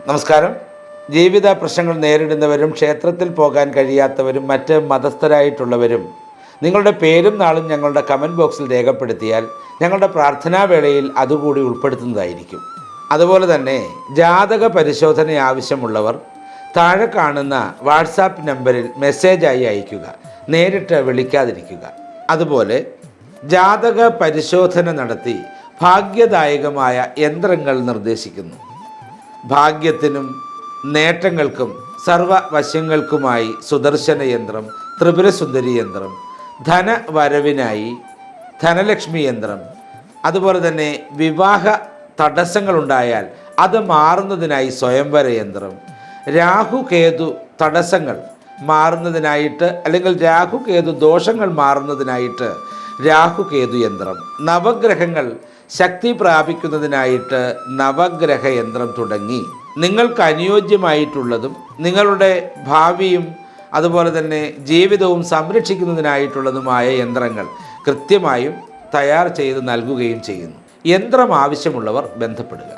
നമസ്കാരം. ജീവിത പ്രശ്നങ്ങൾ നേരിടുന്നവരും ക്ഷേത്രത്തിൽ പോകാൻ കഴിയാത്തവരും മറ്റ് മതസ്ഥരായിട്ടുള്ളവരും നിങ്ങളുടെ പേരും നാളും ഞങ്ങളുടെ കമൻറ്റ് ബോക്സിൽ രേഖപ്പെടുത്തിയാൽ ഞങ്ങളുടെ പ്രാർത്ഥനാവേളയിൽ അതുകൂടി ഉൾപ്പെടുത്തുന്നതായിരിക്കും. അതുപോലെ തന്നെ ജാതക പരിശോധന ആവശ്യമുള്ളവർ താഴെ കാണുന്ന വാട്സാപ്പ് നമ്പറിൽ മെസ്സേജായി അയയ്ക്കുക, നേരിട്ട് വിളിക്കാതിരിക്കുക. അതുപോലെ ജാതക പരിശോധന നടത്തി ഭാഗ്യദായകമായ യന്ത്രങ്ങൾ നിർദ്ദേശിക്കുന്നു. ഭാഗ്യത്തിനും നേട്ടങ്ങൾക്കും സർവവശങ്ങൾക്കുമായി സുദർശന യന്ത്രം, ത്രിപുരസുന്ദരി യന്ത്രം, ധനവരവിനായി ധനലക്ഷ്മി യന്ത്രം, അതുപോലെ തന്നെ വിവാഹ തടസ്സങ്ങളുണ്ടായാൽ അത് മാറുന്നതിനായി സ്വയംവര യന്ത്രം, രാഹുകേതു തടസ്സങ്ങൾ മാറുന്നതിനായിട്ട് അല്ലെങ്കിൽ രാഹുകേതു ദോഷങ്ങൾ മാറുന്നതിനായിട്ട് രാഹുകേതു യന്ത്രം, നവഗ്രഹങ്ങൾ ശക്തി പ്രാപിക്കുന്നതിനായിട്ട് നവഗ്രഹ യന്ത്രം തുടങ്ങി നിങ്ങൾക്ക് അനുയോജ്യമായിട്ടുള്ളതും നിങ്ങളുടെ ഭാവിയും അതുപോലെ തന്നെ ജീവിതവും സംരക്ഷിക്കുന്നതിനായിട്ടുള്ളതുമായ യന്ത്രങ്ങൾ കൃത്യമായും തയ്യാർ ചെയ്ത് നൽകുകയും ചെയ്യുന്നു. യന്ത്രം ആവശ്യമുള്ളവർ ബന്ധപ്പെടുക.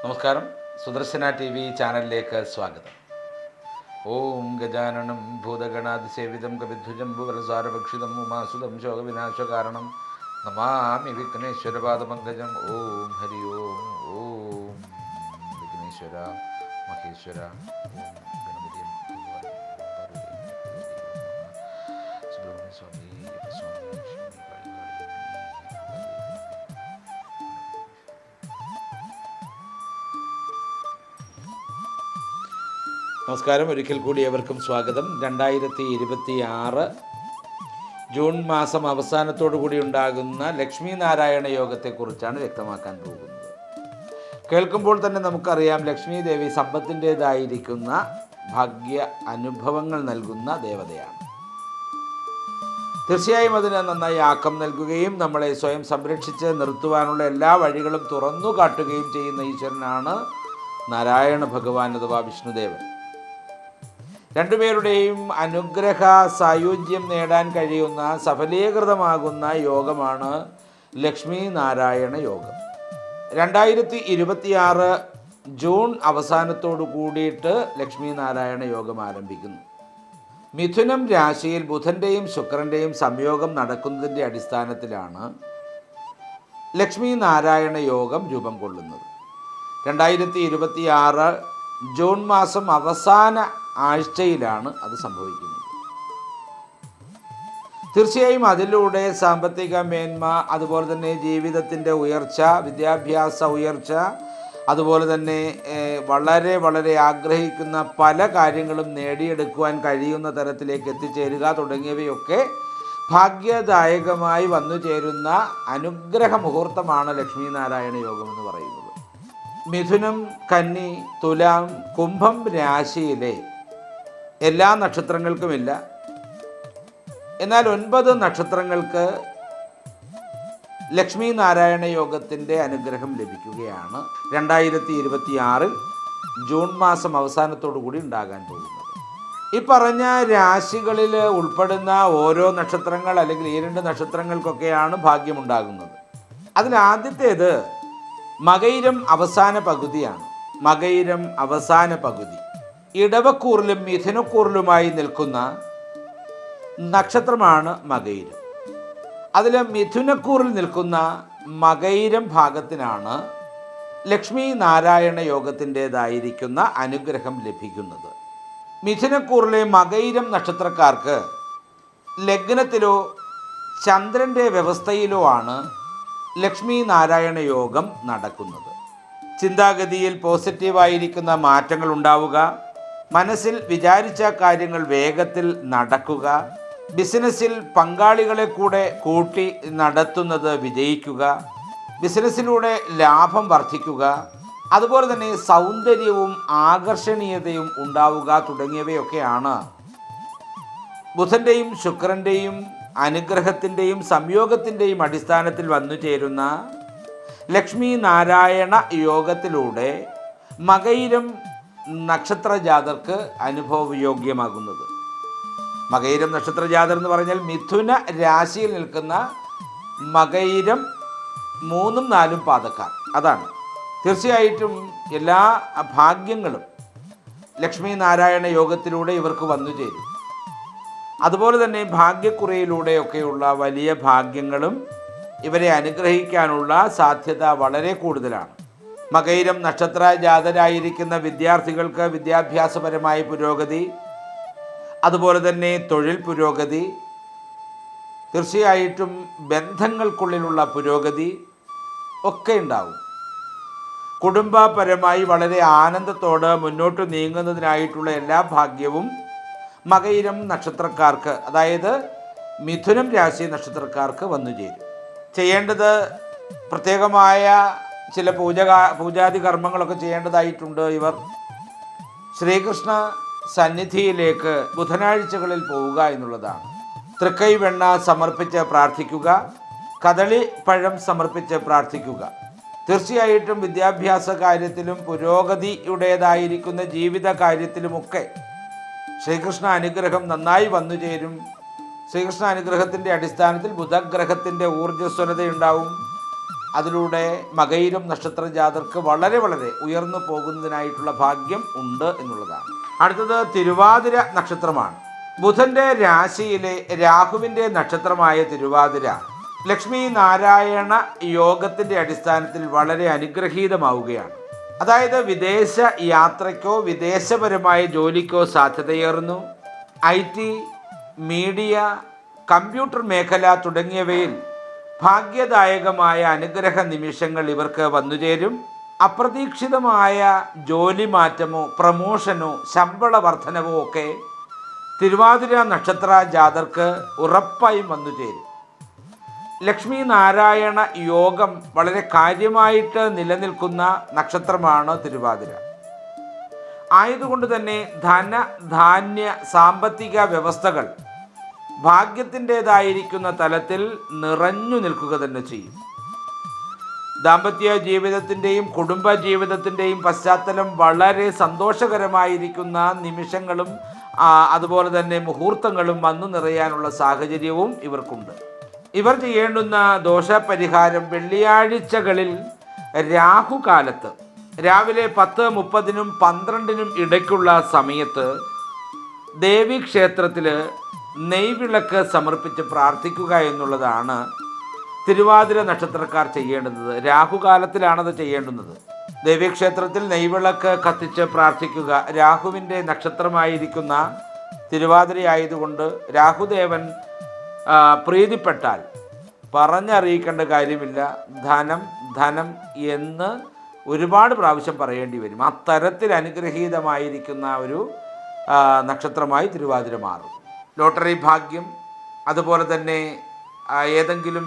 നമസ്കാരം. സുദർശന TV ചാനലിലേക്ക് സ്വാഗതം. ഓം ഗജാനനം ഭൂതഗണാതിസേവിതം കവിധ്വജംബുവരസാരഭക്ഷിതം ഉമാസുതം ശോകവിനാശകാരണം നമാമി വിഘ്നേശ്വരപാദപങ്കജം. ഓം ഹരി ഓം. ഓം വിഘ്നേശ്വര മഹേശ്വര. ഓം ഗണപതി സുബ്രഹ്മണ്യ സ്വാമി നമസ്കാരം. ഒരിക്കൽ കൂടി എവർക്കും സ്വാഗതം. 2026 ജൂൺ മാസം അവസാനത്തോടു കൂടി ഉണ്ടാകുന്ന ലക്ഷ്മി നാരായണ യോഗത്തെക്കുറിച്ചാണ് വ്യക്തമാക്കാൻ പോകുന്നത്. കേൾക്കുമ്പോൾ തന്നെ നമുക്കറിയാം, ലക്ഷ്മി ദേവി സമ്പത്തിൻ്റേതായിരിക്കുന്ന ഭാഗ്യ അനുഭവങ്ങൾ നൽകുന്ന ദേവതയാണ്. തീർച്ചയായും അതിന് നന്നായി ആക്കം നൽകുകയും നമ്മളെ സ്വയം സംരക്ഷിച്ച് നിർത്തുവാനുള്ള എല്ലാ വഴികളും തുറന്നു കാട്ടുകയും ചെയ്യുന്ന ഈശ്വരനാണ് നാരായണ ഭഗവാൻ അഥവാ വിഷ്ണുദേവൻ. രണ്ടുപേരുടെയും അനുഗ്രഹ സായുജ്യം നേടാൻ കഴിയുന്ന സഫലീകൃതമാകുന്ന യോഗമാണ് ലക്ഷ്മി നാരായണ യോഗം. 2026 ജൂൺ അവസാനത്തോടു കൂടിയിട്ട് ലക്ഷ്മി നാരായണ യോഗം ആരംഭിക്കുന്നു. മിഥുനം രാശിയിൽ ബുധൻ്റെയും ശുക്രൻ്റെയും സംയോഗം നടക്കുന്നതിൻ്റെ അടിസ്ഥാനത്തിലാണ് ലക്ഷ്മി നാരായണ യോഗം രൂപം കൊള്ളുന്നത്. 2026 ജൂൺ മാസം അവസാന ആഴ്ചയിലാണ് അത് സംഭവിക്കുന്നത്. തീർച്ചയായും അതിലൂടെ സാമ്പത്തിക മേന്മ, അതുപോലെ തന്നെ ജീവിതത്തിൻ്റെ ഉയർച്ച, വിദ്യാഭ്യാസ ഉയർച്ച, അതുപോലെ തന്നെ വളരെ വളരെ ആഗ്രഹിക്കുന്ന പല കാര്യങ്ങളും നേടിയെടുക്കുവാൻ കഴിയുന്ന തരത്തിലേക്ക് എത്തിച്ചേരുക തുടങ്ങിയവയൊക്കെ ഭാഗ്യദായകമായി വന്നു ചേരുന്ന അനുഗ്രഹ മുഹൂർത്തമാണ് ലക്ഷ്മി നാരായണ യോഗം എന്ന് പറയുന്നത്. മിഥുനം, കന്നി, തുലാം, കുംഭം രാശിയിലെ എല്ലാ നക്ഷത്രങ്ങൾക്കുമില്ല. എന്നാൽ 9 നക്ഷത്രങ്ങൾക്ക് ലക്ഷ്മി നാരായണ യോഗത്തിൻ്റെ അനുഗ്രഹം ലഭിക്കുകയാണ് 2026 ജൂൺ മാസം അവസാനത്തോടു കൂടി ഉണ്ടാകാൻ പോകുന്നത്. ഈ പറഞ്ഞ രാശികളിൽ ഉൾപ്പെടുന്ന ഓരോ നക്ഷത്രങ്ങൾ അല്ലെങ്കിൽ 2 നക്ഷത്രങ്ങൾക്കൊക്കെയാണ് ഭാഗ്യമുണ്ടാകുന്നത്. അതിൽ ആദ്യത്തേത് മകയിരം അവസാന പകുതിയാണ്. മകയിരം അവസാന പകുതി ഇടവക്കൂറിലും മിഥുനക്കൂറിലുമായി നിൽക്കുന്ന നക്ഷത്രമാണ് മകയിരം. അതിൽ മിഥുനക്കൂറിൽ നിൽക്കുന്ന മകയിരം ഭാഗത്തിനാണ് ലക്ഷ്മി നാരായണ യോഗത്തിൻ്റേതായിരിക്കുന്ന അനുഗ്രഹം ലഭിക്കുന്നത്. മിഥുനക്കൂറിലെ മകയിരം നക്ഷത്രക്കാർക്ക് ലഗ്നത്തിലോ ചന്ദ്രൻ്റെ വ്യവസ്ഥയിലോ ആണ് ലക്ഷ്മി നാരായണ യോഗം നടക്കുന്നത്. ചിന്താഗതിയിൽ പോസിറ്റീവായിരിക്കുന്ന മാറ്റങ്ങൾ ഉണ്ടാവുക, മനസ്സിൽ വിചാരിച്ച കാര്യങ്ങൾ വേഗത്തിൽ നടക്കുക, ബിസിനസ്സിൽ പങ്കാളികളെ കൂടെ കൂട്ടി നടത്തുന്നത് വിജയിക്കുക, ബിസിനസ്സിലൂടെ ലാഭം വർദ്ധിക്കുക, അതുപോലെ തന്നെ സൗന്ദര്യവും ആകർഷണീയതയും ഉണ്ടാവുക തുടങ്ങിയവയൊക്കെയാണ് ബുധൻ്റെയും ശുക്രൻ്റെയും അനുഗ്രഹത്തിൻ്റെയും സംയോഗത്തിൻ്റെയും അടിസ്ഥാനത്തിൽ വന്നു ചേരുന്ന ലക്ഷ്മി നാരായണ യോഗത്തിലൂടെ മകയിരം നക്ഷത്ര ജാതർക്ക് അനുഭവയോഗ്യമാകുന്നത്. മകയിരം നക്ഷത്ര ജാതർ എന്ന് പറഞ്ഞാൽ മിഥുന രാശിയിൽ നിൽക്കുന്ന മകയിരം 3, 4 പാദക്കാർ, അതാണ്. തീർച്ചയായിട്ടും എല്ലാ ഭാഗ്യങ്ങളും ലക്ഷ്മി നാരായണ യോഗത്തിലൂടെ ഇവർക്ക് വന്നു ചേരും. അതുപോലെ തന്നെ ഭാഗ്യക്കുറിയിലൂടെയൊക്കെയുള്ള വലിയ ഭാഗ്യങ്ങളും ഇവരെ അനുഗ്രഹിക്കാനുള്ള സാധ്യത വളരെ കൂടുതലാണ്. മകയിരം നക്ഷത്ര ജാതരായിരിക്കുന്ന വിദ്യാർത്ഥികൾക്ക് വിദ്യാഭ്യാസപരമായ പുരോഗതി, അതുപോലെ തന്നെ തൊഴിൽ പുരോഗതി, തീർച്ചയായിട്ടും ബന്ധങ്ങൾക്കുള്ളിലുള്ള പുരോഗതി ഒക്കെ ഉണ്ടാവും. കുടുംബപരമായി വളരെ ആനന്ദത്തോടെ മുന്നോട്ട് നീങ്ങുന്നതിനായിട്ടുള്ള എല്ലാ ഭാഗ്യവും മകയിരം നക്ഷത്രക്കാർക്ക്, അതായത് മിഥുനം രാശി നക്ഷത്രക്കാർക്ക് വന്നു ചേരും. ചെയ്യേണ്ടത് പ്രത്യേകമായ ചില പൂജാതി കർമ്മങ്ങളൊക്കെ ചെയ്യേണ്ടതായിട്ടുണ്ട്. ഇവർ ശ്രീകൃഷ്ണ സന്നിധിയിലേക്ക് ബുധനാഴ്ചകളിൽ പോവുക എന്നുള്ളതാണ്. തൃക്കൈ വെണ്ണ സമർപ്പിച്ച് പ്രാർത്ഥിക്കുക, കദളിപ്പഴം സമർപ്പിച്ച് പ്രാർത്ഥിക്കുക. തീർച്ചയായിട്ടും വിദ്യാഭ്യാസ കാര്യത്തിലും പുരോഗതിയുടേതായിരിക്കുന്ന ജീവിത കാര്യത്തിലുമൊക്കെ ശ്രീകൃഷ്ണ അനുഗ്രഹം നന്നായി വന്നു ചേരും. ശ്രീകൃഷ്ണ അനുഗ്രഹത്തിൻ്റെ അടിസ്ഥാനത്തിൽ ബുധഗ്രഹത്തിൻ്റെ ഊർജ്ജസ്വലതയുണ്ടാവും. അതിലൂടെ മകയിരം നക്ഷത്ര ജാതർക്ക് വളരെ വളരെ ഉയർന്നു പോകുന്നതിനായിട്ടുള്ള ഭാഗ്യം ഉണ്ട് എന്നുള്ളതാണ്. അടുത്തത് തിരുവാതിര നക്ഷത്രമാണ്. ബുധൻ്റെ രാശിയിലെ രാഹുവിൻ്റെ നക്ഷത്രമായ തിരുവാതിര ലക്ഷ്മി നാരായണ യോഗത്തിൻ്റെ അടിസ്ഥാനത്തിൽ വളരെ അനുഗ്രഹീതമാവുകയാണ്. അതായത് വിദേശ യാത്രയ്ക്കോ വിദേശപരമായ ജോലിക്കോ സാധ്യതയേറുന്നു. IT, മീഡിയ, കമ്പ്യൂട്ടർ മേഖല തുടങ്ങിയവയിൽ ഭാഗ്യദായകമായ അനുഗ്രഹ നിമിഷങ്ങൾ ഇവർക്ക് വന്നുചേരും. അപ്രതീക്ഷിതമായ ജോലി മാറ്റമോ പ്രമോഷനോ ശമ്പള വർധനവോ ഒക്കെ തിരുവാതിര നക്ഷത്ര ജാതർക്ക് ഉറപ്പായും വന്നുചേരും. ലക്ഷ്മി നാരായണ യോഗം വളരെ കാര്യമായിട്ട് നിലനിൽക്കുന്ന നക്ഷത്രമാണ് തിരുവാതിര. ആയതുകൊണ്ട് തന്നെ ധനധാന്യ സാമ്പത്തിക വ്യവസ്ഥകൾ ഭാഗ്യത്തിൻ്റെതായിരിക്കുന്ന തലത്തിൽ നിറഞ്ഞു നിൽക്കുക തന്നെ ചെയ്യും. ദാമ്പത്യ ജീവിതത്തിൻ്റെയും കുടുംബ ജീവിതത്തിൻ്റെയും പശ്ചാത്തലം വളരെ സന്തോഷകരമായിരിക്കുന്ന നിമിഷങ്ങളും അതുപോലെ തന്നെ മുഹൂർത്തങ്ങളും വന്നു നിറയാനുള്ള സാഹചര്യവും ഇവർക്കുണ്ട്. ഇവർ ചെയ്യേണ്ടുന്ന ദോഷപരിഹാരം വെള്ളിയാഴ്ചകളിൽ രാഹുകാലത്ത് രാവിലെ 10:30-നും 12-നും ഇടയ്ക്കുള്ള സമയത്ത് ദേവീക്ഷേത്രത്തിൽ നെയ്വിളക്ക് സമർപ്പിച്ച് പ്രാർത്ഥിക്കുക എന്നുള്ളതാണ് തിരുവാതിര നക്ഷത്രക്കാർ ചെയ്യേണ്ടുന്നത്. രാഹുകാലത്തിലാണത് ചെയ്യേണ്ടുന്നത്. ദേവീക്ഷേത്രത്തിൽ നെയ്വിളക്ക് കത്തിച്ച് പ്രാർത്ഥിക്കുക. രാഹുവിൻ്റെ നക്ഷത്രമായിരിക്കുന്ന തിരുവാതിരയായതുകൊണ്ട് രാഹുദേവൻ പ്രീതിപ്പെട്ടാൽ പറഞ്ഞറിയിക്കേണ്ട കാര്യമില്ല. ധനം ധനം എന്ന് ഒരുപാട് പ്രാവശ്യം പറയേണ്ടി വരും. അത്തരത്തിൽ അനുഗ്രഹീതമായിരിക്കുന്ന ഒരു നക്ഷത്രമായി തിരുവാതിര മാറും. ലോട്ടറി ഭാഗ്യം, അതുപോലെ തന്നെ ഏതെങ്കിലും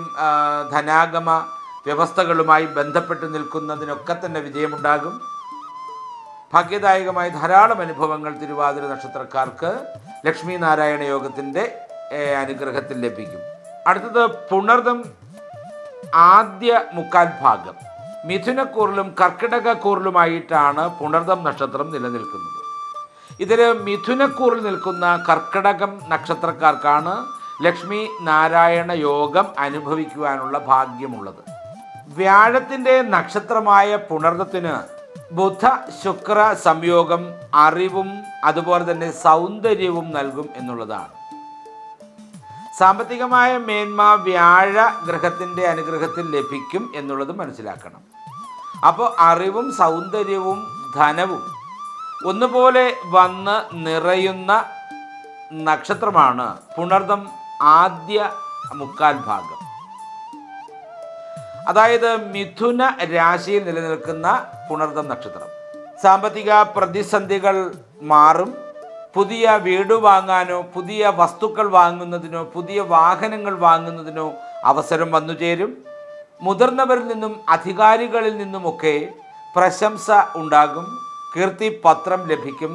ധനാഗമ വ്യവസ്ഥകളുമായി ബന്ധപ്പെട്ട് നിൽക്കുന്നതിനൊക്കെ തന്നെ വിജയമുണ്ടാകും. ഭാഗ്യദായകമായ ധാരാളം അനുഭവങ്ങൾ തിരുവാതിര നക്ഷത്രക്കാർക്ക് ലക്ഷ്മി നാരായണ യോഗത്തിൻ്റെ അനുഗ്രഹത്തിൽ ലഭിക്കും. അടുത്തത് പുണർദം ആദ്യ മുക്കാൽ ഭാഗം. മിഥുനക്കൂറിലും കർക്കിടകക്കൂറിലുമായിട്ടാണ് പുണർദം നക്ഷത്രം നിലനിൽക്കുന്നത്. ഇതിൽ മിഥുനക്കൂറിൽ നിൽക്കുന്ന കർക്കിടകം നക്ഷത്രക്കാർക്കാണ് ലക്ഷ്മി നാരായണ യോഗം അനുഭവിക്കുവാനുള്ള ഭാഗ്യമുള്ളത്. വ്യാഴത്തിൻ്റെ നക്ഷത്രമായ പുണർദത്തിന് ബുധ ശുക്ര സംയോഗം അറിവും അതുപോലെ തന്നെ സൗന്ദര്യവും നൽകും എന്നുള്ളതാണ്. സാമ്പത്തികമായ മേന്മ വ്യാഴ ഗ്രഹത്തിൻ്റെ അനുഗ്രഹത്തിൽ ലഭിക്കും എന്നുള്ളത് മനസ്സിലാക്കണം. അപ്പോൾ അറിവും സൗന്ദര്യവും ധനവും ഒന്നുപോലെ വന്ന് നിറയുന്ന നക്ഷത്രമാണ് പുണർദം ആദ്യ മുക്കാൽ ഭാഗം. അതായത് മിഥുന രാശിയിൽ നിലനിൽക്കുന്ന പുണർദം നക്ഷത്രം. സാമ്പത്തിക പ്രതിസന്ധികൾ മാറും. പുതിയ വീട് വാങ്ങാനോ പുതിയ വസ്തുക്കൾ വാങ്ങുന്നതിനോ പുതിയ വാഹനങ്ങൾ വാങ്ങുന്നതിനോ അവസരം വന്നു ചേരും. മുതിർന്നവരിൽ നിന്നും അധികാരികളിൽ നിന്നുമൊക്കെ പ്രശംസ ഉണ്ടാകും. കീർത്തിപത്രം ലഭിക്കും.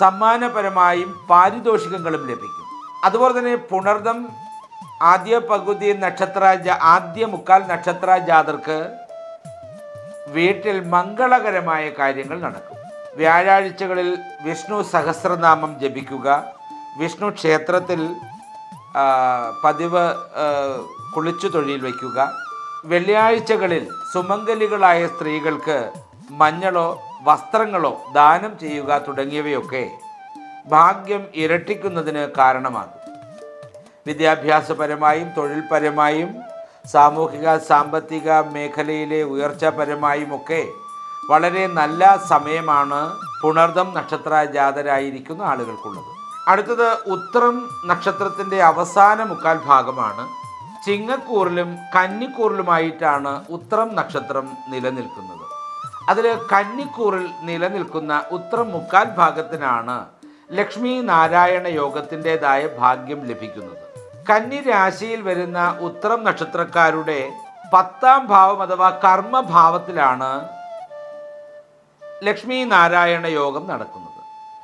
സമ്മാനപരമായും പാരിതോഷികങ്ങളും ലഭിക്കും. അതുപോലെ തന്നെ പുണർദം ആദ്യ മുക്കാൽ നക്ഷത്ര ജാതർക്ക് വീട്ടിൽ മംഗളകരമായ കാര്യങ്ങൾ നടക്കും. വ്യാഴാഴ്ചകളിൽ വിഷ്ണു സഹസ്രനാമം ജപിക്കുക, വിഷ്ണു ക്ഷേത്രത്തിൽ പതിവ് കുളിച്ചു തൊഴിൽ വയ്ക്കുക, വെള്ളിയാഴ്ചകളിൽ സുമംഗലികളായ സ്ത്രീകൾക്ക് മഞ്ഞളോ വസ്ത്രങ്ങളോ ദാനം ചെയ്യുക തുടങ്ങിയവയൊക്കെ ഭാഗ്യം ഇരട്ടിക്കുന്നതിന് കാരണമാകും. വിദ്യാഭ്യാസപരമായും തൊഴിൽപരമായും സാമൂഹിക സാമ്പത്തിക മേഖലയിലെ ഉയർച്ചപരമായുമൊക്കെ വളരെ നല്ല സമയമാണ് പുണർദം നക്ഷത്ര ജാതരായിരിക്കുന്ന ആളുകൾക്കുള്ളത്. അടുത്തത് ഉത്രം നക്ഷത്രത്തിൻ്റെ അവസാന മുക്കാൽ ഭാഗമാണ്. ചിങ്ങക്കൂറിലും കന്നിക്കൂറിലുമായിട്ടാണ് ഉത്രം നക്ഷത്രം നിലനിൽക്കുന്നത്. അതിൽ കന്നിക്കൂറിൽ നിലനിൽക്കുന്ന ഉത്രം മുക്കാൽ ഭാഗത്തിനാണ് ലക്ഷ്മി നാരായണ യോഗത്തിൻ്റെതായ ഭാഗ്യം ലഭിക്കുന്നത്. കന്നി രാശിയിൽ വരുന്ന ഉത്രം നക്ഷത്രക്കാരുടെ 10ാം ഭാവം അഥവാ കർമ്മഭാവത്തിലാണ് ലക്ഷ്മി നാരായണ യോഗം നടക്കുന്നത്.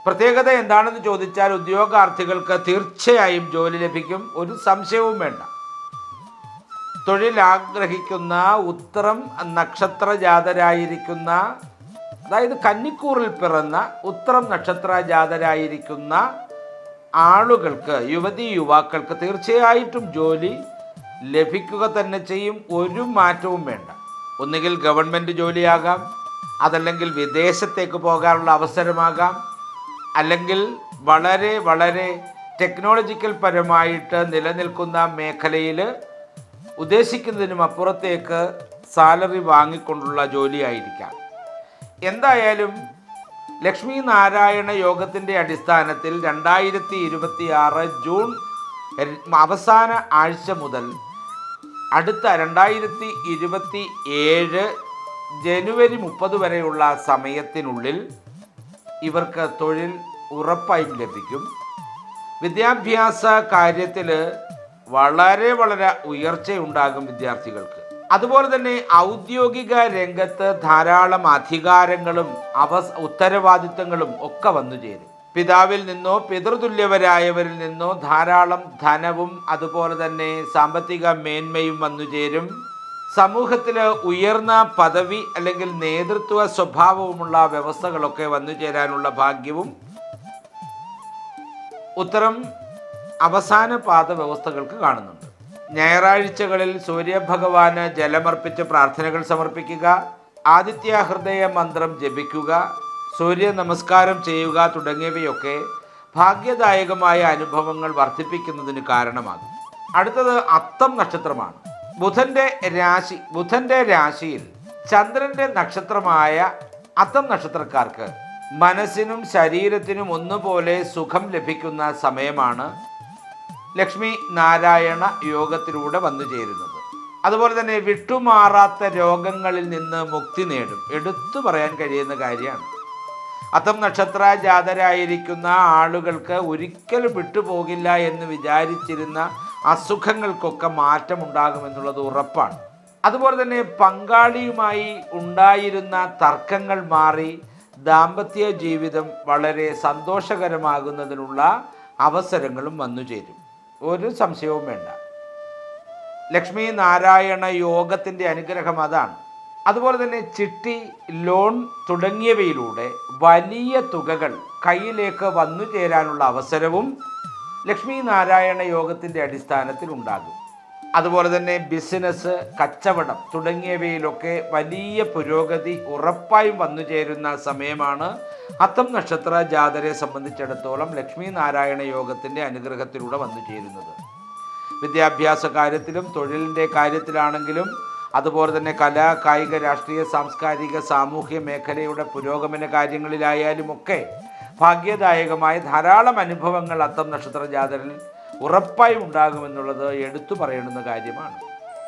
പ്രത്യേകത എന്താണെന്ന് ചോദിച്ചാൽ ഉദ്യോഗാർത്ഥികൾക്ക് തീർച്ചയായും ജോലി ലഭിക്കും, ഒരു സംശയവും വേണ്ട. തൊഴിൽ ആഗ്രഹിക്കുന്ന ഉത്രം നക്ഷത്ര ജാതരായിരിക്കുന്ന, അതായത് കന്നിക്കൂറിൽ പിറന്ന ഉത്രം നക്ഷത്ര ജാതരായിരിക്കുന്ന ആളുകൾക്ക്, യുവതി യുവാക്കൾക്ക് തീർച്ചയായിട്ടും ജോലി ലഭിക്കുക തന്നെ ചെയ്യും, ഒരു മാറ്റവും വേണ്ട. ഒന്നുകിൽ ഗവൺമെൻറ് ജോലിയാകാം, അതല്ലെങ്കിൽ വിദേശത്തേക്ക് പോകാനുള്ള അവസരമാകാം, അല്ലെങ്കിൽ വളരെ വളരെ ടെക്നോളജിക്കൽ പരമായിട്ട് നിലനിൽക്കുന്ന മേഖലയിൽ ഉദ്ദേശിക്കുന്നതിനും അപ്പുറത്തേക്ക് സാലറി വാങ്ങിക്കൊണ്ടുള്ള ജോലിയായിരിക്കാം. എന്തായാലും ലക്ഷ്മി നാരായണ യോഗത്തിൻ്റെ അടിസ്ഥാനത്തിൽ 2026 ജൂൺ അവസാന ആഴ്ച മുതൽ അടുത്ത 2027 ജനുവരി 30 വരെയുള്ള സമയത്തിനുള്ളിൽ ഇവർക്ക് തൊഴിൽ ഉറപ്പായും ലഭിക്കും. വിദ്യാഭ്യാസ കാര്യത്തിൽ വളരെ വളരെ ഉയർച്ചയുണ്ടാകും വിദ്യാർത്ഥികൾക്ക്. അതുപോലെ തന്നെ ഔദ്യോഗിക രംഗത്ത് ധാരാളം അധികാരങ്ങളും ഉത്തരവാദിത്തങ്ങളും ഒക്കെ വന്നു ചേരും. പിതാവിൽ നിന്നോ പിതൃതുല്യവരായവരിൽ നിന്നോ ധാരാളം ധനവും അതുപോലെ തന്നെ സാമ്പത്തിക മേന്മയും വന്നു ചേരും. സമൂഹത്തിൽ ഉയർന്ന പദവി അല്ലെങ്കിൽ നേതൃത്വ സ്വഭാവവുമുള്ള വ്യവസ്ഥകളൊക്കെ വന്നു ചേരാനുള്ള ഭാഗ്യവും ഉത്തരം അവസാന പാദ വ്യവസ്ഥകൾക്ക് കാണുന്നുണ്ട്. ഞായറാഴ്ചകളിൽ സൂര്യഭഗവാന് ജലമർപ്പിച്ച് പ്രാർത്ഥനകൾ സമർപ്പിക്കുക, ആദിത്യ ഹൃദയ മന്ത്രം ജപിക്കുക, സൂര്യ നമസ്കാരം ചെയ്യുക തുടങ്ങിയവയൊക്കെ ഭാഗ്യദായകമായ അനുഭവങ്ങൾ വർദ്ധിപ്പിക്കുന്നതിന് കാരണമാകും. അടുത്തത് അത്തം നക്ഷത്രമാണ്. ബുധന്റെ രാശിയിൽ ചന്ദ്രന്റെ നക്ഷത്രമായ അത്തം നക്ഷത്രക്കാർക്ക് മനസ്സിനും ശരീരത്തിനും ഒന്നുപോലെ സുഖം ലഭിക്കുന്ന സമയമാണ് ലക്ഷ്മി നാരായണ യോഗത്തിലൂടെ വന്നു ചേരുന്നത്. അതുപോലെ തന്നെ വിട്ടുമാറാത്ത രോഗങ്ങളിൽ നിന്ന് മുക്തി നേടും, എടുത്തു പറയാൻ കഴിയുന്ന കാര്യമാണ്. അത്തം നക്ഷത്ര ജാതരായിരിക്കുന്ന ആളുകൾക്ക് ഒരിക്കലും വിട്ടുപോകില്ല എന്ന് വിചാരിച്ചിരുന്ന അസുഖങ്ങൾക്കൊക്കെ മാറ്റമുണ്ടാകുമെന്നുള്ളത് ഉറപ്പാണ്. അതുപോലെ തന്നെ പങ്കാളിയുമായി ഉണ്ടായിരുന്ന തർക്കങ്ങൾ മാറി ദാമ്പത്യ ജീവിതം വളരെ സന്തോഷകരമാകുന്നതിനുള്ള അവസരങ്ങളും വന്നു ചേരും, ഒരു സംശയവും വേണ്ട. ലക്ഷ്മി നാരായണ യോഗത്തിൻ്റെ അനുഗ്രഹം അതാണ്. അതുപോലെ തന്നെ ചിട്ടി, ലോൺ തുടങ്ങിയവയിലൂടെ വലിയ തുകകൾ കയ്യിലേക്ക് വന്നു ചേരാനുള്ള അവസരവും ലക്ഷ്മി നാരായണ യോഗത്തിൻ്റെ അടിസ്ഥാനത്തിൽ ഉണ്ടാകും. അതുപോലെ തന്നെ ബിസിനസ്, കച്ചവടം തുടങ്ങിയവയിലൊക്കെ വലിയ പുരോഗതി ഉറപ്പായും വന്നു ചേരുന്ന സമയമാണ് അത്തം നക്ഷത്ര ജാതരെ സംബന്ധിച്ചിടത്തോളം ലക്ഷ്മി നാരായണ യോഗത്തിൻ്റെ അനുഗ്രഹത്തിലൂടെ വന്നു ചേരുന്നത്. വിദ്യാഭ്യാസ കാര്യത്തിലും തൊഴിലിൻ്റെ കാര്യത്തിലാണെങ്കിലും അതുപോലെ തന്നെ കലാ, കായിക, രാഷ്ട്രീയ, സാംസ്കാരിക, സാമൂഹ്യ മേഖലയുടെ പുരോഗമന കാര്യങ്ങളിലായാലുമൊക്കെ ഭാഗ്യദായകമായ ധാരാളം അനുഭവങ്ങൾ അത്തം നക്ഷത്ര ജാതരിൽ ഉറപ്പായും ഉണ്ടാകുമെന്നുള്ളത് എടുത്തു പറയേണ്ടുന്ന കാര്യമാണ്.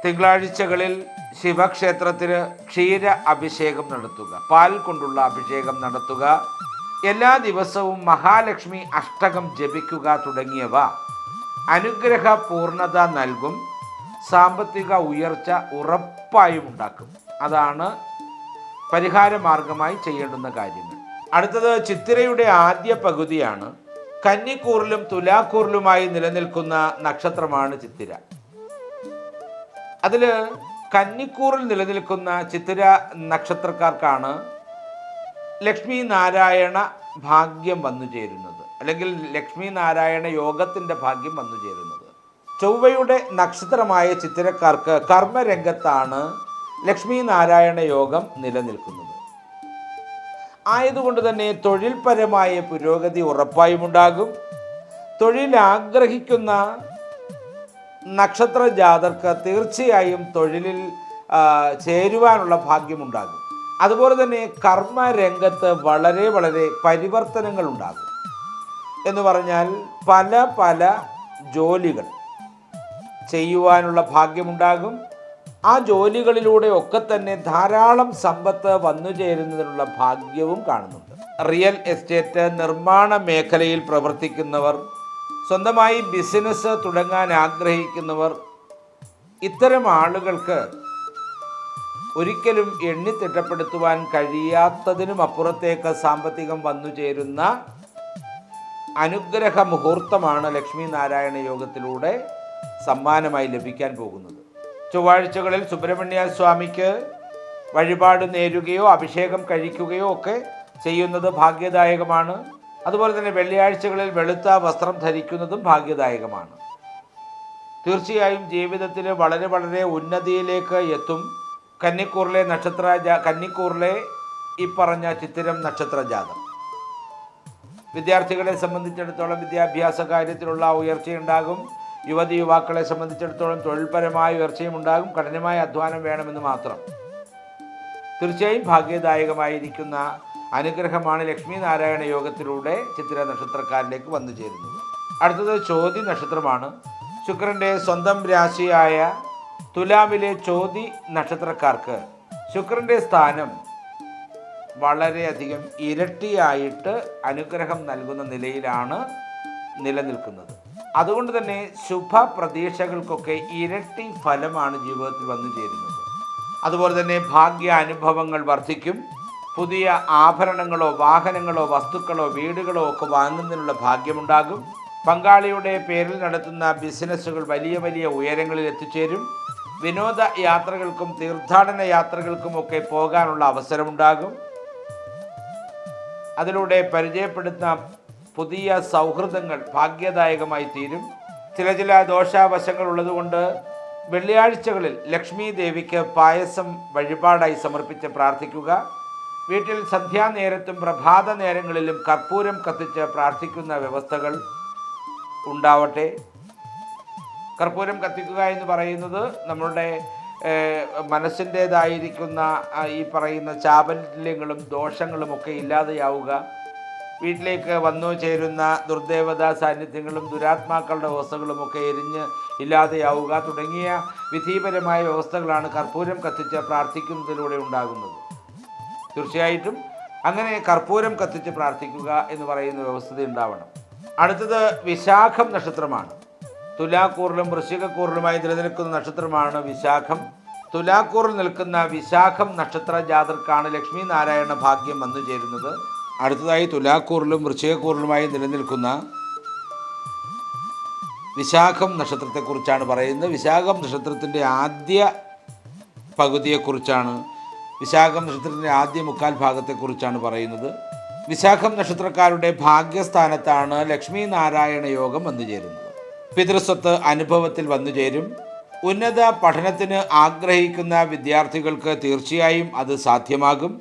തിങ്കളാഴ്ചകളിൽ ശിവക്ഷേത്രത്തിന് ക്ഷീര അഭിഷേകം നടത്തുക, പാൽ കൊണ്ടുള്ള അഭിഷേകം നടത്തുക, എല്ലാ ദിവസവും മഹാലക്ഷ്മി അഷ്ടകം ജപിക്കുക തുടങ്ങിയവ അനുഗ്രഹ പൂർണ്ണത നൽകും, സാമ്പത്തിക ഉയർച്ച ഉറപ്പായും ഉണ്ടാക്കും. അതാണ് പരിഹാര മാർഗമായി ചെയ്യേണ്ടുന്ന കാര്യങ്ങൾ. അടുത്തത് ചിത്തിരയുടെ ആദ്യ പകുതിയാണ്. കന്നിക്കൂറിലും തുലാക്കൂറിലുമായി നിലനിൽക്കുന്ന നക്ഷത്രമാണ് ചിത്തിര. അതിൽ കന്നിക്കൂറിൽ നിലനിൽക്കുന്ന ചിത്തിര നക്ഷത്രക്കാർക്കാണ് ലക്ഷ്മി നാരായണ ഭാഗ്യം വന്നു ചേരുന്നത്, അല്ലെങ്കിൽ ലക്ഷ്മി നാരായണ യോഗത്തിൻ്റെ ഭാഗ്യം വന്നു ചേരുന്നത്. ചൊവ്വയുടെ നക്ഷത്രമായ ചിത്തിരക്കാർക്ക് കർമ്മരംഗത്താണ് ലക്ഷ്മി നാരായണ യോഗം നിലനിൽക്കുന്നത്. ആയതുകൊണ്ട് തന്നെ തൊഴിൽപരമായ പുരോഗതി ഉറപ്പായും ഉണ്ടാകും. തൊഴിൽ ആഗ്രഹിക്കുന്ന നക്ഷത്ര ജാതർക്ക് തീർച്ചയായും തൊഴിലിൽ ചേരുവാനുള്ള ഭാഗ്യമുണ്ടാകും. അതുപോലെ തന്നെ കർമ്മരംഗത്ത് വളരെ വളരെ പരിവർത്തനങ്ങൾ ഉണ്ടാകും. എന്ന് പറഞ്ഞാൽ പല പല ജോലികൾ ചെയ്യുവാനുള്ള ഭാഗ്യമുണ്ടാകും. ആ ജോലികളിലൂടെ ഒക്കെ തന്നെ ധാരാളം സമ്പത്ത് വന്നു ചേരുന്നതിനുള്ള ഭാഗ്യവും കാണുന്നുണ്ട്. റിയൽ എസ്റ്റേറ്റ്, നിർമ്മാണ മേഖലയിൽ പ്രവർത്തിക്കുന്നവർ, സ്വന്തമായി ബിസിനസ് തുടങ്ങാൻ ആഗ്രഹിക്കുന്നവർ, ഇത്തരം ആളുകൾക്ക് ഒരിക്കലും എണ്ണിത്തിട്ടപ്പെടുത്തുവാൻ കഴിയാത്തതിനും അപ്പുറത്തേക്ക് സാമ്പത്തികം വന്നു ചേരുന്ന അനുഗ്രഹ മുഹൂർത്തമാണ് ലക്ഷ്മി നാരായണ യോഗത്തിലൂടെ സമ്മാനമായി ലഭിക്കാൻ പോകുന്നത്. ചൊവ്വാഴ്ചകളിൽ സുബ്രഹ്മണ്യ സ്വാമിക്ക് വഴിപാട് നേരുകയോ അഭിഷേകം കഴിക്കുകയോ ഒക്കെ ചെയ്യുന്നത് ഭാഗ്യദായകമാണ്. അതുപോലെ തന്നെ വെള്ളിയാഴ്ചകളിൽ വെളുത്ത വസ്ത്രം ധരിക്കുന്നതും ഭാഗ്യദായകമാണ്. തീർച്ചയായും ജീവിതത്തിൽ വളരെ വളരെ ഉന്നതിയിലേക്ക് എത്തും. കന്നിക്കൂറിലെ ഈ പറഞ്ഞ ചിത്തിരം നക്ഷത്ര ജാതം വിദ്യാർത്ഥികളെ സംബന്ധിച്ചിടത്തോളം വിദ്യാഭ്യാസ കാര്യത്തിലുള്ള ഉയർച്ചയുണ്ടാകും. യുവതി യുവാക്കളെ സംബന്ധിച്ചിടത്തോളം തൊഴിൽപരമായ ഉയർച്ചയും ഉണ്ടാകും. കഠിനമായ അധ്വാനം വേണമെന്ന് മാത്രം. തീർച്ചയായും ഭാഗ്യദായകമായിരിക്കുന്ന അനുഗ്രഹമാണ് ലക്ഷ്മി നാരായണ യോഗത്തിലൂടെ ചിത്തിര നക്ഷത്രക്കാരിലേക്ക് വന്നു ചേരുന്നത്. അടുത്തത് ചോതി നക്ഷത്രമാണ്. ശുക്രൻ്റെ സ്വന്തം രാശിയായ തുലാമിലെ ചോതി നക്ഷത്രക്കാർക്ക് ശുക്രൻ്റെ സ്ഥാനം വളരെയധികം ഇരട്ടിയായിട്ട് അനുഗ്രഹം നൽകുന്ന നിലയിലാണ് നിലനിൽക്കുന്നത്. അതുകൊണ്ട് തന്നെ ശുഭ പ്രതീക്ഷകൾക്കൊക്കെ ഇരട്ടി ഫലമാണ് ജീവിതത്തിൽ വന്നു ചേരുന്നത്. അതുപോലെ തന്നെ ഭാഗ്യ അനുഭവങ്ങൾ വർദ്ധിക്കും. പുതിയ ആഭരണങ്ങളോ വാഹനങ്ങളോ വസ്തുക്കളോ വീടുകളോ ഒക്കെ വാങ്ങുന്നതിനുള്ള ഭാഗ്യമുണ്ടാകും. പങ്കാളിയുടെ പേരിൽ നടത്തുന്ന ബിസിനസ്സുകൾ വലിയ വലിയ ഉയരങ്ങളിൽ എത്തിച്ചേരും. വിനോദ യാത്രകൾക്കും തീർത്ഥാടന യാത്രകൾക്കുമൊക്കെ പോകാനുള്ള അവസരമുണ്ടാകും. അതിലൂടെ പരിചയപ്പെടുന്ന പുതിയ സൗഹൃദങ്ങൾ ഭാഗ്യദായകമായി തീരും. ചില ദോഷാവശങ്ങൾ ഉള്ളതുകൊണ്ട് വെള്ളിയാഴ്ചകളിൽ ലക്ഷ്മി ദേവിക്ക് പായസം വഴിപാടായി സമർപ്പിച്ച് പ്രാർത്ഥിക്കുക. വീട്ടിൽ സന്ധ്യാനേരത്തും പ്രഭാത നേരങ്ങളിലും കർപ്പൂരം കത്തിച്ച് പ്രാർത്ഥിക്കുന്ന വ്യവസ്ഥകൾ ഉണ്ടാവട്ടെ. കർപ്പൂരം കത്തിക്കുക എന്ന് പറയുന്നത് നമ്മളുടെ മനസ്സിൻ്റേതായിരിക്കുന്ന ഈ പറയുന്ന ചാപല്യങ്ങളും ദോഷങ്ങളുമൊക്കെ ഇല്ലാതെയാവുക, വീട്ടിലേക്ക് വന്നു ചേരുന്ന ദുർദേവതാ സാന്നിധ്യങ്ങളും ദുരാത്മാക്കളുടെ വ്യവസ്ഥകളുമൊക്കെ എരിഞ്ഞ് ഇല്ലാതെയാവുക തുടങ്ങിയ വിധിപരമായ വ്യവസ്ഥകളാണ് കർപ്പൂരം കത്തിച്ച് പ്രാർത്ഥിക്കുന്നതിലൂടെ ഉണ്ടാകുന്നത്. തീർച്ചയായിട്ടും അങ്ങനെ കർപ്പൂരം കത്തിച്ച് പ്രാർത്ഥിക്കുക എന്ന് പറയുന്ന വ്യവസ്ഥ ഉണ്ടാവണം. അടുത്തത് വിശാഖം നക്ഷത്രമാണ്. തുലാക്കൂറിലും വൃശ്ചികക്കൂറിലുമായി നിലനിൽക്കുന്ന നക്ഷത്രമാണ് വിശാഖം. തുലാക്കൂറിൽ നിൽക്കുന്ന വിശാഖം നക്ഷത്ര ജാതർക്കാണ് ലക്ഷ്മി നാരായണ ഭാഗ്യം വന്നു ചേരുന്നത്. അടുത്തതായി തുലാക്കൂറിലും വൃശ്ചികക്കൂറിലുമായി നിലനിൽക്കുന്ന വിശാഖം നക്ഷത്രത്തെക്കുറിച്ചാണ് പറയുന്നത്. വിശാഖം നക്ഷത്രത്തിൻ്റെ ആദ്യ പകുതിയെക്കുറിച്ചാണ്, വിശാഖം നക്ഷത്രത്തിൻ്റെ ആദ്യ മുക്കാൽ ഭാഗത്തെക്കുറിച്ചാണ് പറയുന്നത്. വിശാഖം നക്ഷത്രക്കാരുടെ ഭാഗ്യസ്ഥാനത്താണ് ലക്ഷ്മി നാരായണ യോഗം വന്നു ചേരുന്നത്. പിതൃസ്വത്ത് അനുഭവത്തിൽ വന്നു ചേരും. ഉന്നത പഠനത്തിന് ആഗ്രഹിക്കുന്ന വിദ്യാർത്ഥികൾക്ക് തീർച്ചയായും അത് സാധ്യമാകും.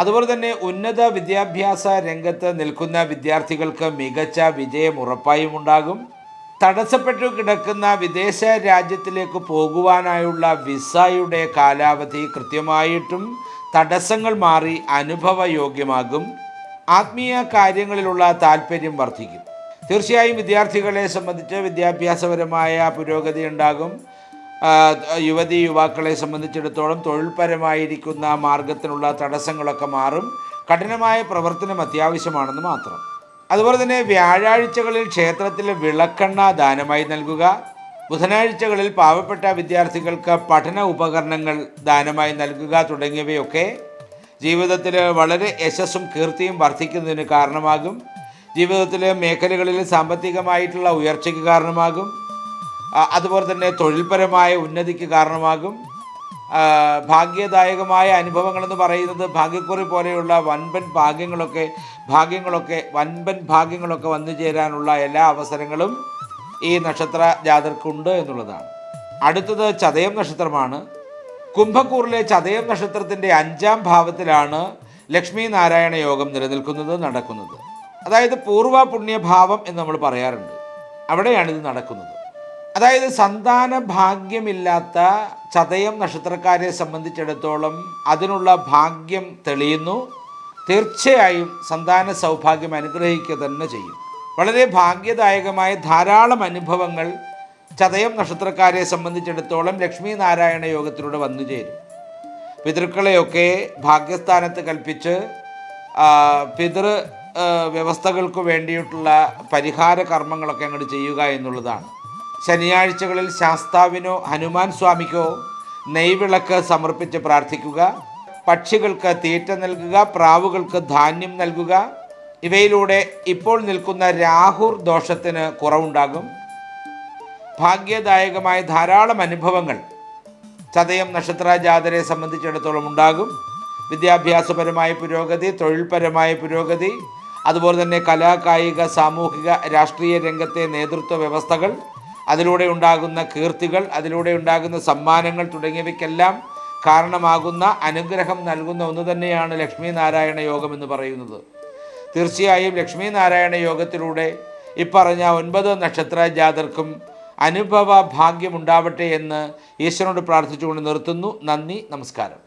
അതുപോലെ തന്നെ ഉന്നത വിദ്യാഭ്യാസ രംഗത്ത് നിൽക്കുന്ന വിദ്യാർത്ഥികൾക്ക് മികച്ച വിജയം ഉറപ്പായും ഉണ്ടാകും. തടസ്സപ്പെട്ടു കിടക്കുന്ന വിദേശ രാജ്യത്തിലേക്ക് പോകുവാനായുള്ള വിസയുടെ കാലാവധി കൃത്യമായിട്ടും തടസ്സങ്ങൾ മാറി അനുഭവയോഗ്യമാകും. ആത്മീയ കാര്യങ്ങളിലുള്ള താല്പര്യം വർദ്ധിക്കും. തീർച്ചയായും വിദ്യാർത്ഥികളെ സംബന്ധിച്ച് വിദ്യാഭ്യാസപരമായ പുരോഗതി ഉണ്ടാകും. യുവതി യുവാക്കളെ സംബന്ധിച്ചിടത്തോളം തൊഴിൽപരമായിരിക്കുന്ന മാർഗത്തിനുള്ള തടസ്സങ്ങളൊക്കെ മാറും. കഠിനമായ പ്രവർത്തനം അത്യാവശ്യമാണെന്ന് മാത്രം. അതുപോലെ തന്നെ വ്യാഴാഴ്ചകളിൽ ക്ഷേത്രത്തിൽ വിളക്കെണ്ണ ദാനമായി നൽകുക. ബുധനാഴ്ചകളിൽ പാവപ്പെട്ട വിദ്യാർത്ഥികൾക്ക് പഠന ഉപകരണങ്ങൾ ദാനമായി നൽകുക തുടങ്ങിയവയൊക്കെ ജീവിതത്തിൽ വളരെ യശസ്സും കീർത്തിയും വർദ്ധിക്കുന്നതിന് കാരണമാകും. ജീവിതത്തിലെ മേഖലകളിൽ സാമ്പത്തികമായിട്ടുള്ള ഉയർച്ചയ്ക്ക് കാരണമാകും. അതുപോലെ തന്നെ തൊഴിൽപരമായ ഉന്നതിക്ക് കാരണമാകും. ഭാഗ്യദായകമായ അനുഭവങ്ങളെന്ന് പറയുന്നത് ഭാഗ്യക്കുറി പോലെയുള്ള വൻപൻ ഭാഗ്യങ്ങളൊക്കെ വന്നു ചേരാനുള്ള എല്ലാ അവസരങ്ങളും ഈ നക്ഷത്ര ജാതർക്കുണ്ട് എന്നുള്ളതാണ്. അടുത്തത് ചതയം നക്ഷത്രമാണ്. കുംഭക്കൂറിലെ ചതയം നക്ഷത്രത്തിൻ്റെ 5ാം ഭാവത്തിലാണ് ലക്ഷ്മി നാരായണ യോഗം നടക്കുന്നത്. അതായത് പൂർവ പുണ്യഭാവം എന്ന് നമ്മൾ പറയാറുണ്ട്, അവിടെയാണിത് നടക്കുന്നത്. അതായത് സന്താന ഭാഗ്യമില്ലാത്ത ചതയം നക്ഷത്രക്കാരെ സംബന്ധിച്ചിടത്തോളം അതിനുള്ള ഭാഗ്യം തെളിയുന്നു. തീർച്ചയായും സന്താന സൗഭാഗ്യം അനുഗ്രഹിക്കുക തന്നെ ചെയ്യും. വളരെ ഭാഗ്യദായകമായ ധാരാളം അനുഭവങ്ങൾ ചതയം നക്ഷത്രക്കാരെ സംബന്ധിച്ചിടത്തോളം ലക്ഷ്മി നാരായണ യോഗത്തിലൂടെ വന്നു ചേരും. പിതൃക്കളെയൊക്കെ ഭാഗ്യസ്ഥാനത്ത് കൽപ്പിച്ച് പിതൃ വ്യവസ്ഥകൾക്ക് വേണ്ടിയിട്ടുള്ള പരിഹാര കർമ്മങ്ങളൊക്കെ അങ്ങോട്ട് ചെയ്യുക എന്നുള്ളതാണ്. ശനിയാഴ്ചകളിൽ ശാസ്താവിനോ ഹനുമാൻ സ്വാമിക്കോ നെയ്വിളക്ക് സമർപ്പിച്ച് പ്രാർത്ഥിക്കുക. പക്ഷികൾക്ക് തീറ്റ നൽകുക, പ്രാവുകൾക്ക് ധാന്യം നൽകുക. ഇവയിലൂടെ ഇപ്പോൾ നിൽക്കുന്ന രാഹുർ ദോഷത്തിന് കുറവുണ്ടാകും. ഭാഗ്യദായകമായ ധാരാളം അനുഭവങ്ങൾ ചതയം നക്ഷത്ര ജാതരെ സംബന്ധിച്ചിടത്തോളം ഉണ്ടാകും. വിദ്യാഭ്യാസപരമായ പുരോഗതി, തൊഴിൽപരമായ പുരോഗതി, അതുപോലെ തന്നെ കലാ, കായിക, സാമൂഹിക, രാഷ്ട്രീയ രംഗത്തെ നേതൃത്വ വ്യവസ്ഥകൾ, അതിലൂടെ ഉണ്ടാകുന്ന കീർത്തികൾ, അതിലൂടെ ഉണ്ടാകുന്ന സമ്മാനങ്ങൾ തുടങ്ങിയവയ്ക്കെല്ലാം കാരണമാകുന്ന അനുഗ്രഹം നൽകുന്ന ഒന്ന് തന്നെയാണ് ലക്ഷ്മി നാരായണ യോഗം എന്ന് പറയുന്നത്. തീർച്ചയായും ലക്ഷ്മി നാരായണ യോഗത്തിലൂടെ ഇപ്പറഞ്ഞ 9 നക്ഷത്ര ജാതർക്കും അനുഭവ ഭാഗ്യമുണ്ടാവട്ടെ എന്ന് ഈശ്വരനോട് പ്രാർത്ഥിച്ചുകൊണ്ട് നിർത്തുന്നു. നന്ദി, നമസ്കാരം.